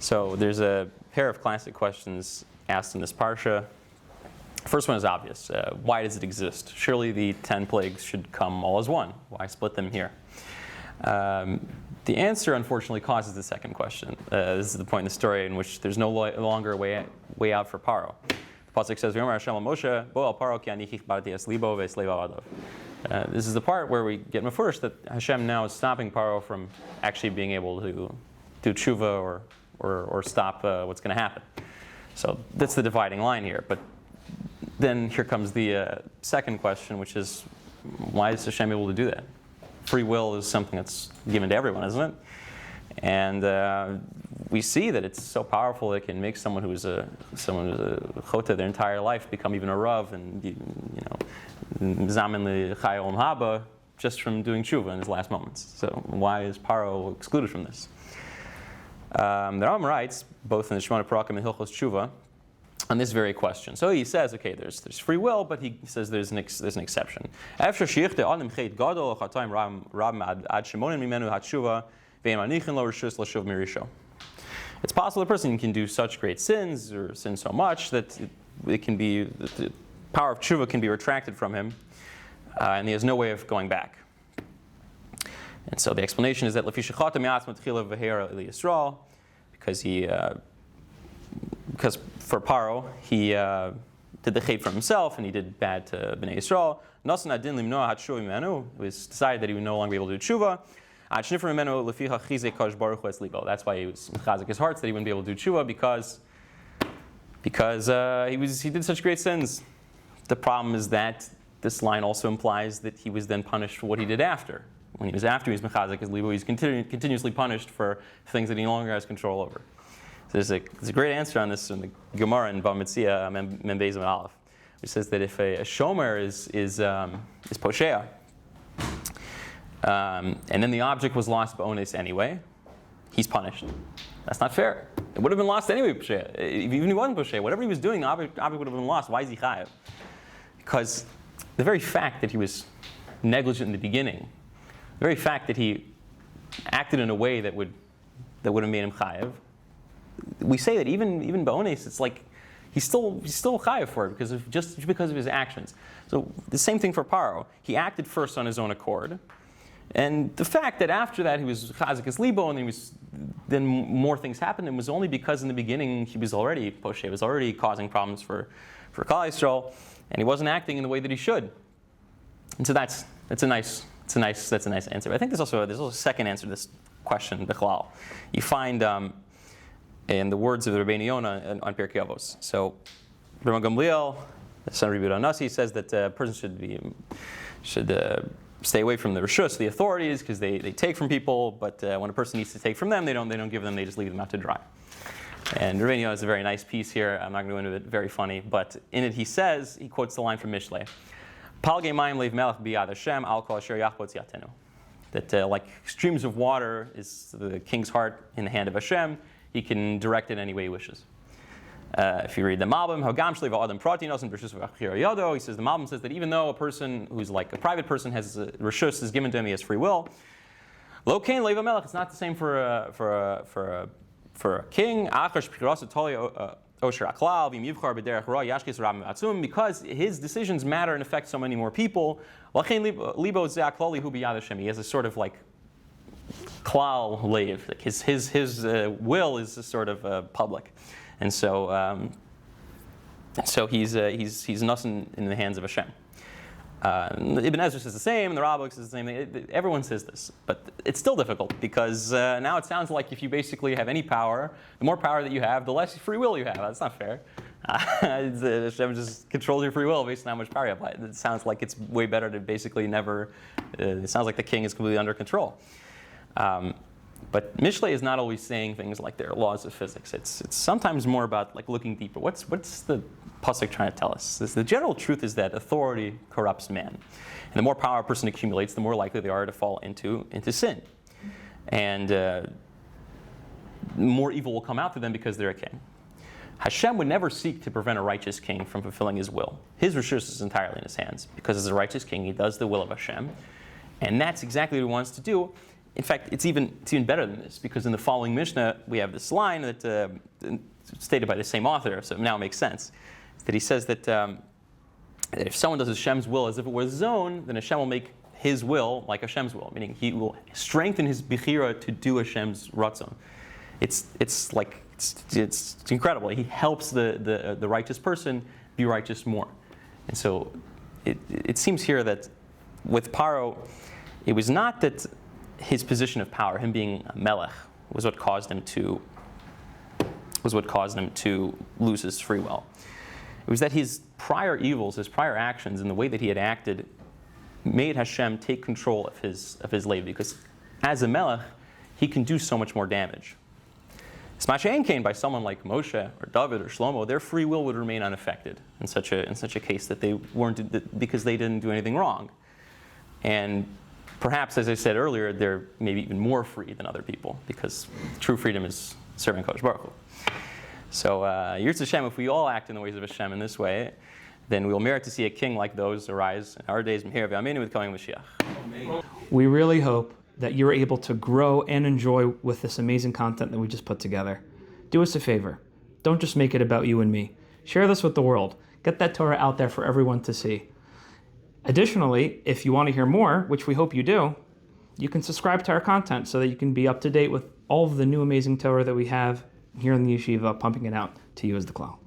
So there's a pair of classic questions asked in this parsha. First one is obvious. Why does it exist? Surely the 10 plagues should come all as one. Why split them here? The answer, unfortunately, causes the second question. This is the point in the story in which there's no longer a way out for Paro. The pasuk says, "V'yomer Hashem al Moshe, bo al Paro ki ani chicbarti es libo ve'esleiv avadav." This is the part where we get mafurish that Hashem now is stopping Paro from actually being able to do tshuva or stop what's going to happen. So that's the dividing line here. But then here comes the second question, which is, why is Hashem able to do that? Free will is something that's given to everyone, isn't it? And we see that it's so powerful it can make someone who's a chota their entire life become even a rav and zamen l'chayil haba just from doing tshuva in his last moments. So why is Paro excluded from this? The Rambam writes, both in the Shemona Parakim and Hilchos Tshuva, on this very question. So he says, okay, there's free will, but he says there's an exception. It's possible a person can do such great sins or sin so much that the power of tshuva can be retracted from him, and he has no way of going back. And so the explanation is that because for Paro, he did the chait for himself and he did bad to Bnei Yisrael. It was decided that he would no longer be able to do tshuva. That's why he was mechazik his heart, that he wouldn't be able to do tshuva because he did such great sins. The problem is that this line also implies that he was then punished for what he did after. When he was mechazik his libo, he's continuously punished for things that he no longer has control over. So there's a great answer on this in the Gemara in Bava Metzia, Mem Beis and Aleph, which says that if a shomer is poshea, and then the object was lost by ones anyway, he's punished. That's not fair. It would have been lost anyway, poshea. Even if he wasn't poshea, whatever he was doing, the object would have been lost. Why is he chayav? Because the very fact that he was negligent in the beginning, the very fact that he acted in a way that would have made him chayav, we say that even Ba'ones, it's like he's still chayav for it just because of his actions. So the same thing for Paro. He acted first on his own accord, and the fact that after that he was chazik his libo and then more things happened, it was only because in the beginning he was already poshe, was already causing problems for Klal Yisrael, and he wasn't acting in the way that he should. And so that's a nice answer. But I think there's also a second answer to this question, Bichlal. You find in the words of the Rabbeinu Yonah on Pirkei Avos. So, Rabban Gamliel, the son of Rabbi Nasi, says that a person should stay away from the rishus, the authorities, because they take from people. But when a person needs to take from them, they don't give them. They just leave them out to dry. And Rabbeinu Yonah has a very nice piece here. I'm not going to go into it. Very funny, but in it he quotes the line from Mishlei: "Palgei mayim leiv melech biyad Hashem, al kol asher yachbotz yatenu." That like streams of water is the king's heart in the hand of Hashem. He can direct it any way he wishes. If you read the Malbim, he says the Malbim says that even though a person who's like a private person has reshus is given to him, he has free will. Lo kain leiv melech. It's not the same for a king. Because his decisions matter and affect so many more people. He has a sort of like klal leiv, like his will is a sort of public, and so he's nothing in the hands of Hashem. Ibn Ezra says the same, and the Rabbah says the same thing. Everyone says this, but it's still difficult because now it sounds like if you basically have any power, the more power that you have, the less free will you have. That's not fair. Hashem just controls your free will based on how much power you have. It sounds like it's way better to basically never. It sounds like the king is completely under control. But Mishlei is not always saying things like they're laws of physics. It's sometimes more about like looking deeper. What's the pasuk trying to tell us? The general truth is that authority corrupts man, and the more power a person accumulates, the more likely they are to fall into sin, and more evil will come out to them because they're a king. Hashem would never seek to prevent a righteous king from fulfilling his will. His reshus is entirely in his hands because as a righteous king, he does the will of Hashem, and that's exactly what he wants to do. in fact, it's even better than this, because in the following Mishnah, we have this line that stated by the same author, so it now makes sense, that he says that if someone does Hashem's will as if it were his own, then Hashem will make his will like Hashem's will, meaning he will strengthen his Bechira to do Hashem's Ratzon. It's incredible. He helps the righteous person be righteous more. And so it seems here that with Paro, it was not that his position of power, him being a melech, was what caused him to lose his free will. It was that his prior evils, his prior actions, and the way that he had acted made Hashem take control of his Levi, because as a melech, he can do so much more damage. Smash Cain, by someone like Moshe or David or Shlomo, their free will would remain unaffected in such a case, that they weren't, because they didn't do anything wrong. And perhaps, as I said earlier, they're maybe even more free than other people, because true freedom is serving Kodesh Baruch Hu. So, Yirtzeh Hashem, if we all act in the ways of Hashem in this way, then we will merit to see a king like those arise in our days, Mehir v'Ameinu, with coming Mashiach. We really hope that you're able to grow and enjoy with this amazing content that we just put together. Do us a favor. Don't just make it about you and me. Share this with the world. Get that Torah out there for everyone to see. Additionally, if you want to hear more, which we hope you do, you can subscribe to our content so that you can be up to date with all of the new amazing Torah that we have here in the yeshiva, pumping it out to you as the Klal.